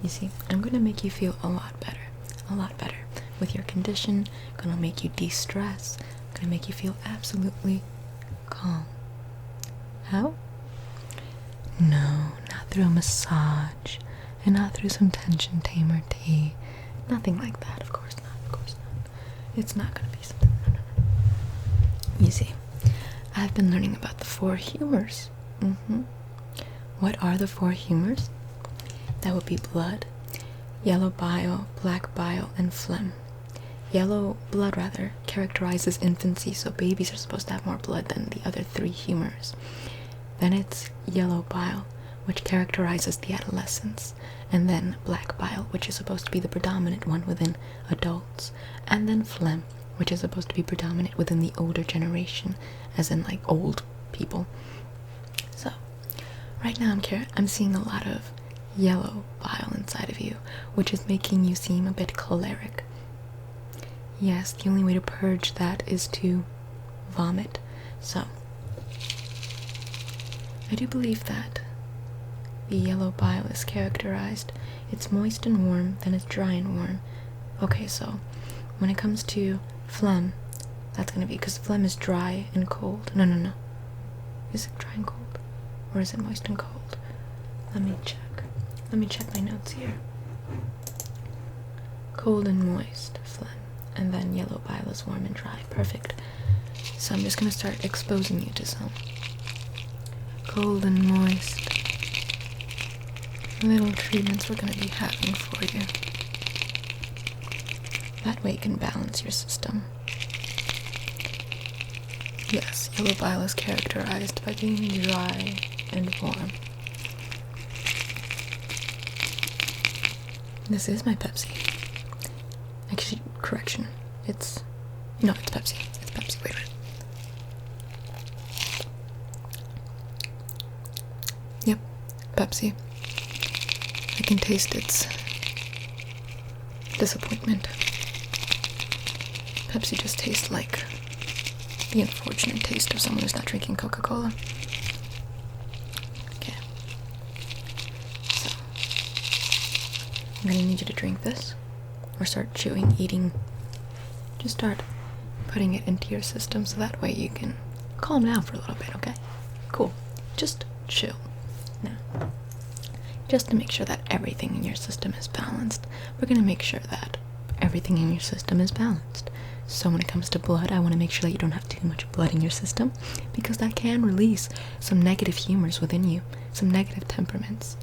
You see, I'm gonna make you feel a lot better with your condition. Gonna make you de-stress, gonna make you feel absolutely calm. How? No, not through a massage, and not through some tension tamer tea. Nothing like that, of course not, of course not. It's not gonna be something, no. You see, I've been learning about the 4 humors. What are the 4 humors? That would be blood, yellow bile, black bile, and phlegm. Yellow blood, rather, characterizes infancy, so babies are supposed to have more blood than the other 3 humors. Then it's yellow bile, which characterizes the adolescence, and then black bile, which is supposed to be the predominant one within adults, and then phlegm, which is supposed to be predominant within the older generation, as in like old people. So right now I'm seeing a lot of yellow bile inside of you, which is making you seem a bit choleric. Yes, the only way to purge that is to vomit. So I do believe that the yellow bile is characterized. It's moist and warm, then it's dry and warm. Okay, so when it comes to phlegm, that's gonna be, because phlegm is dry and cold. No. Is it dry and cold? Or is it moist and cold? Let me check my notes here. Cold and moist, phlegm. And then yellow bile is warm and dry. Perfect. So I'm just gonna start exposing you to some cold and moist little treatments we're gonna be having for you. That way you can balance your system. Yes, yellow bile is characterized by being dry and warm. This is my Pepsi. Actually, correction. It's Pepsi. It's Pepsi. Wait a minute. Yep, Pepsi. I can taste its disappointment. Pepsi just tastes like the unfortunate taste of someone who's not drinking Coca-Cola. Okay. So, I'm gonna need you to drink this, or start chewing, eating. Just start putting it into your system so that way you can calm down for a little bit, okay? Cool. Just chill. Now, just to make sure that everything in your system is balanced, we're gonna make sure that everything in your system is balanced. So when it comes to blood, I want to make sure that you don't have too much blood in your system, because that can release some negative humors within you, some negative temperaments.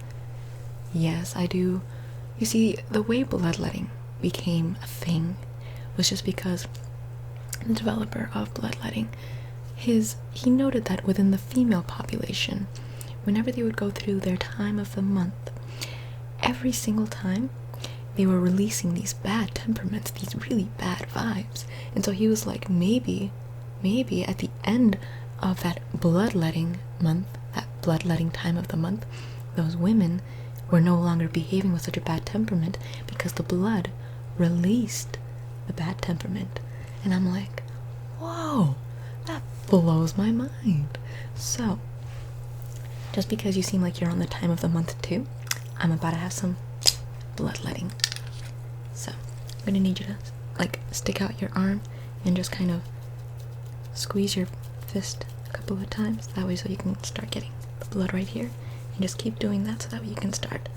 Yes, I do. You see, the way bloodletting became a thing was just because the developer of bloodletting, he noted that within the female population, whenever they would go through their time of the month, every single time they were releasing these bad temperaments, these really bad vibes. And so he was like, maybe at the end of that bloodletting month, that bloodletting time of the month, those women were no longer behaving with such a bad temperament because the blood released the bad temperament. And I'm like, whoa, that blows my mind. So, just because you seem like you're on the time of the month too, I'm about to have some bloodletting. So, I'm gonna need you to like stick out your arm and just kind of squeeze your fist a couple of times, that way so you can start getting the blood right here, and just keep doing that so that way you can start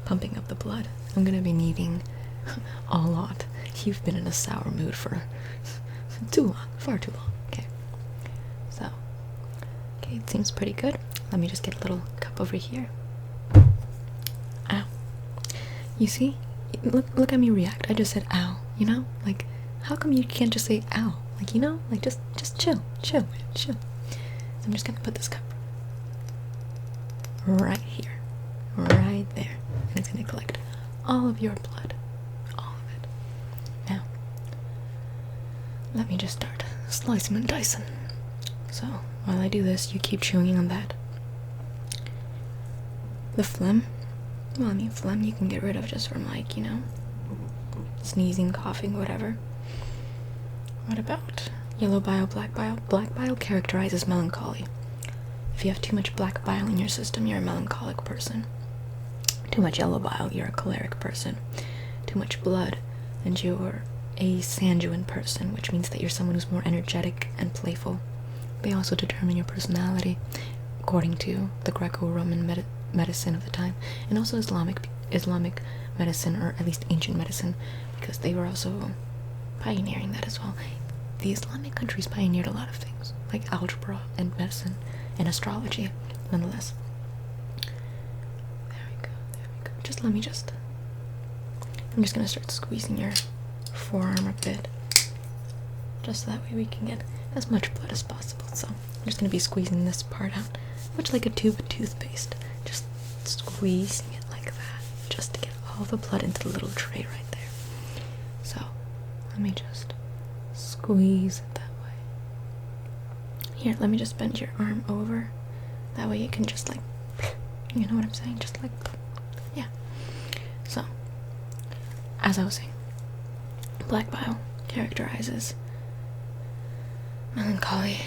pumping up the blood. I'm gonna be needing a lot. You've been in a sour mood for too long, far too long. Okay, so it seems pretty good. Let me just get a little cup over here. Ow. You see? Look at me react. I just said ow, you know? Like, how come you can't just say ow? Like, you know? Like, just chill. So I'm just gonna put this cup right here. Right there. And it's gonna collect all of your blood. All of it. Now, let me just start slicing and dicing. So, while I do this, you keep chewing on that. The phlegm. Well, I mean, phlegm you can get rid of just from, like, you know, sneezing, coughing, whatever. What about yellow bile, black bile? Black bile characterizes melancholy. If you have too much black bile in your system, you're a melancholic person. Too much yellow bile, you're a choleric person. Too much blood, and you're a sanguine person, which means that you're someone who's more energetic and playful. They also determine your personality according to the Greco-Roman medicine of the time, and also Islamic medicine, or at least ancient medicine, because they were also pioneering that as well. The Islamic countries pioneered a lot of things, like algebra and medicine and astrology, nonetheless. There we go. I'm just gonna start squeezing your forearm a bit, just so that way we can get as much blood as possible. So I'm just gonna be squeezing this part out, much like a tube of toothpaste, just squeezing it like that, just to get all the blood into the little tray right there. So let me just squeeze it that way. Here, let me just bend your arm over, that way you can just like, you know what I'm saying, just like, yeah. So as I was saying, black bile characterizes melancholy.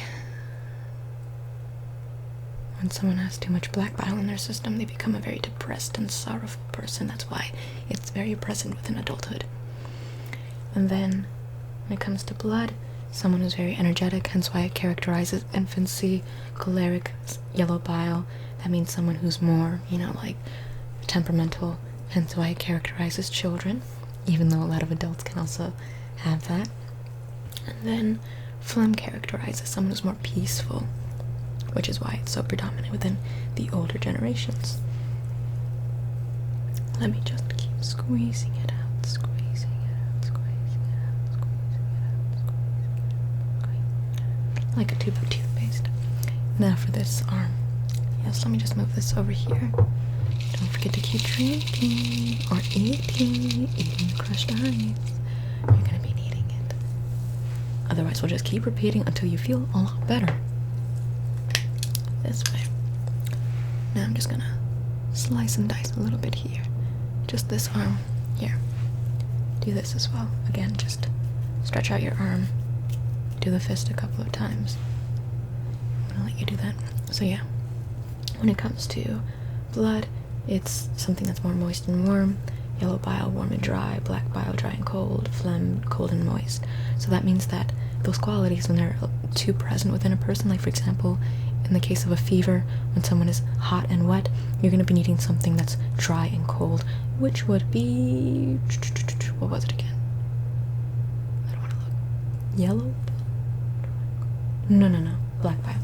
When someone has too much black bile in their system, they become a very depressed and sorrowful person. That's why it's very present within adulthood. And then when it comes to blood, someone who's very energetic, hence why it characterizes infancy, choleric, yellow bile. That means someone who's more, like temperamental, hence why it characterizes children, even though a lot of adults can also have that. And then phlegm characterizes someone who's more peaceful, which is why it's so predominant within the older generations. Let me just keep squeezing it out, squeezing it out, squeezing it out, squeezing it out, squeezing it out. Like a tube of toothpaste. Now for this arm. Yes, let me just move this over here. Don't forget to keep drinking or eating crushed ice. You're gonna be needing it. Otherwise, we'll just keep repeating until you feel a lot better. This way. Now I'm just gonna slice and dice a little bit here. Just this arm here. Do this as well. Again, just stretch out your arm. Do the fist a couple of times. I'm gonna let you do that. So yeah, when it comes to blood, it's something that's more moist and warm. Yellow bile, warm and dry. Black bile, dry and cold. Phlegm, cold and moist. So that means that those qualities, when they're too present within a person, like for example, in the case of a fever, when someone is hot and wet, you're going to be needing something that's dry and cold, which would be, what was it again? I don't want to look. Yellow? No. Black bile.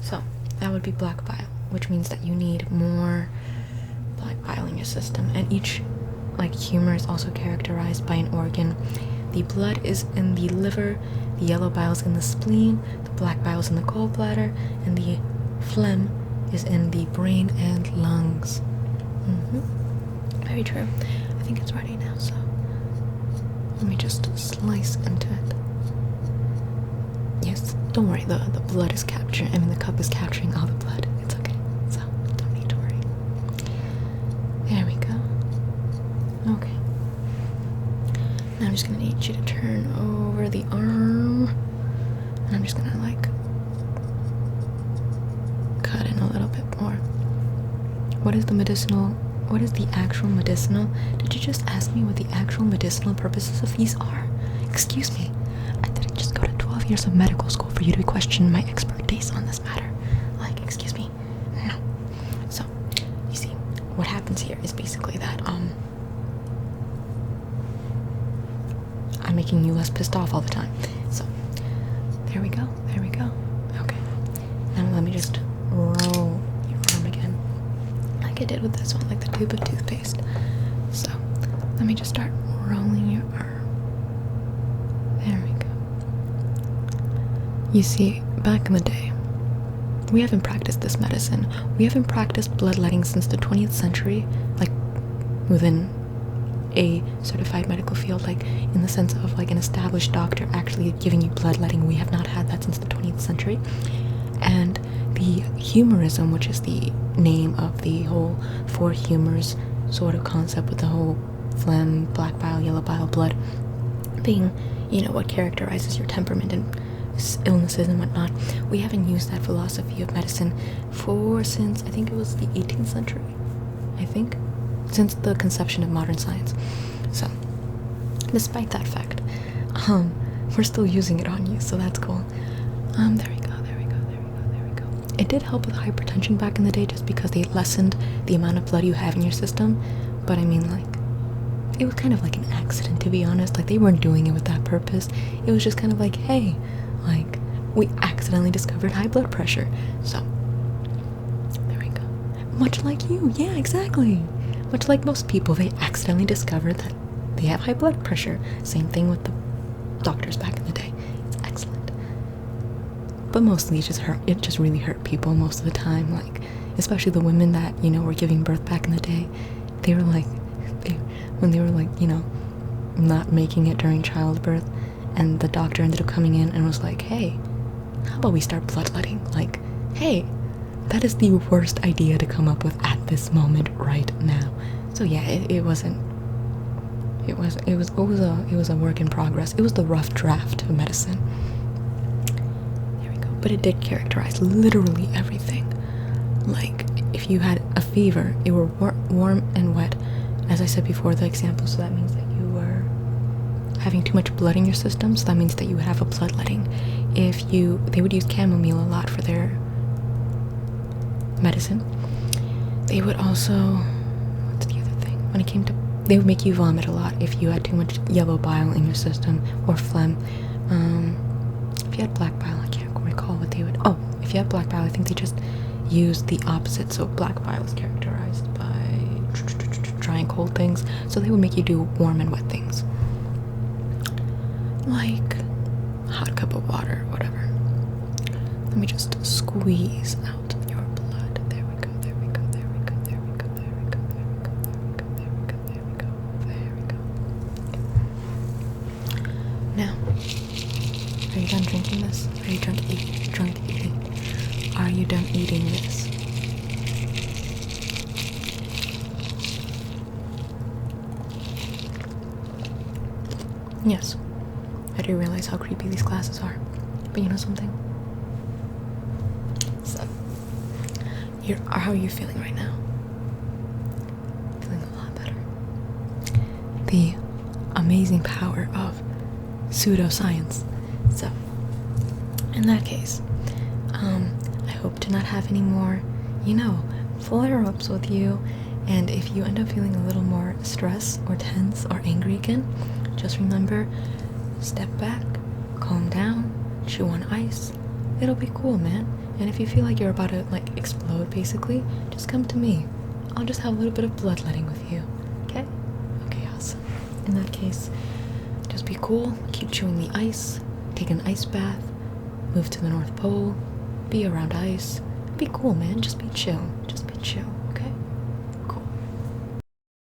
So that would be black bile, which means that you need more black bile in your system. And each humor is also characterized by an organ. The blood is in the liver, the yellow bile is in the spleen, the black bile is in the gallbladder, and the phlegm is in the brain and lungs. Very true. I think it's ready now, so let me just slice into it. Yes, don't worry, the blood is capturing, the cup is capturing all the blood. It's okay, so don't need to worry. There we go. Okay. Now I'm just gonna need you to turn over the arm, and I'm just gonna cut in a little bit more. What is the actual medicinal? Did you just ask me what the actual medicinal purposes of these are? Excuse me, I didn't just go to 12 years of medical school for you to question my expertise on this matter. Excuse me, no. So, you see, what happens here is basically that, I'm making you less pissed off all the time. So, there we go. Okay. Now let me just roll your arm again. Like I did with this one, like the tube of toothpaste. So, let me just start rolling your arm. There we go. You see, back in the day, we haven't practiced this medicine. We haven't practiced bloodletting since the 20th century, within a certified medical field, in the sense of an established doctor actually giving you bloodletting. We have not had that since the 20th century. And the humorism, which is the name of the whole four humors sort of concept with the whole phlegm, black bile, yellow bile, blood being, what characterizes your temperament and illnesses and whatnot. We haven't used that philosophy of medicine since I think it was the 18th century. I think since the conception of modern science. So, despite that fact, we're still using it on you, so that's cool. There we go, there we go, there we go, there we go. It did help with hypertension back in the day just because they lessened the amount of blood you have in your system, but I mean, like, it was kind of like an accident, to be honest. Like, they weren't doing it with that purpose. It was just kind of like, hey, like, we accidentally discovered high blood pressure. So, there we go. Much like you, yeah, exactly. Much like most people, they accidentally discovered that they have high blood pressure. Same thing with the doctors back in the day. It's excellent. But mostly it just really hurt people most of the time. Like, especially the women that, you know, were giving birth back in the day. They were like, when they were like, you know, not making it during childbirth, and the doctor ended up coming in and was like, hey, how about we start bloodletting? Like, hey, that is the worst idea to come up with at this moment right now. So yeah, it was a work in progress. It was the rough draft of medicine. There we go. But it did characterize literally everything. Like, if you had a fever, it were warm and wet. As I said before, the example, so that means that you were having too much blood in your system, so that means that you would have a bloodletting. They would use chamomile a lot for their medicine. They would also, what's the other thing? When it came to, they would make you vomit a lot if you had too much yellow bile in your system, or phlegm. If you had black bile, I can't recall what they would, if you had black bile, I think they just used the opposite. So black bile is characterized by dry and cold things, so they would make you do warm and wet things, like a hot cup of water, whatever. Let me just squeeze out your blood. There we go, there we go, there we go, there we go, there we go, there we go, there we go, there we go, there we go, there we go. Now, are you done drinking this? Are you drunk eating? Are you done eating this? Yes, I do realize how creepy these glasses are, but you know something? So, how are you feeling right now? Feeling a lot better. The amazing power of pseudoscience. So, in that case, I hope to not have any more, flare-ups with you, and if you end up feeling a little more stressed or tense or angry again, just remember, step back, calm down, chew on ice. It'll be cool, man. And if you feel like you're about to, explode, basically, just come to me. I'll just have a little bit of bloodletting with you, okay? Okay, awesome. In that case, just be cool, keep chewing the ice, take an ice bath, move to the North Pole, be around ice. Be cool, man. Just be chill. Just be chill.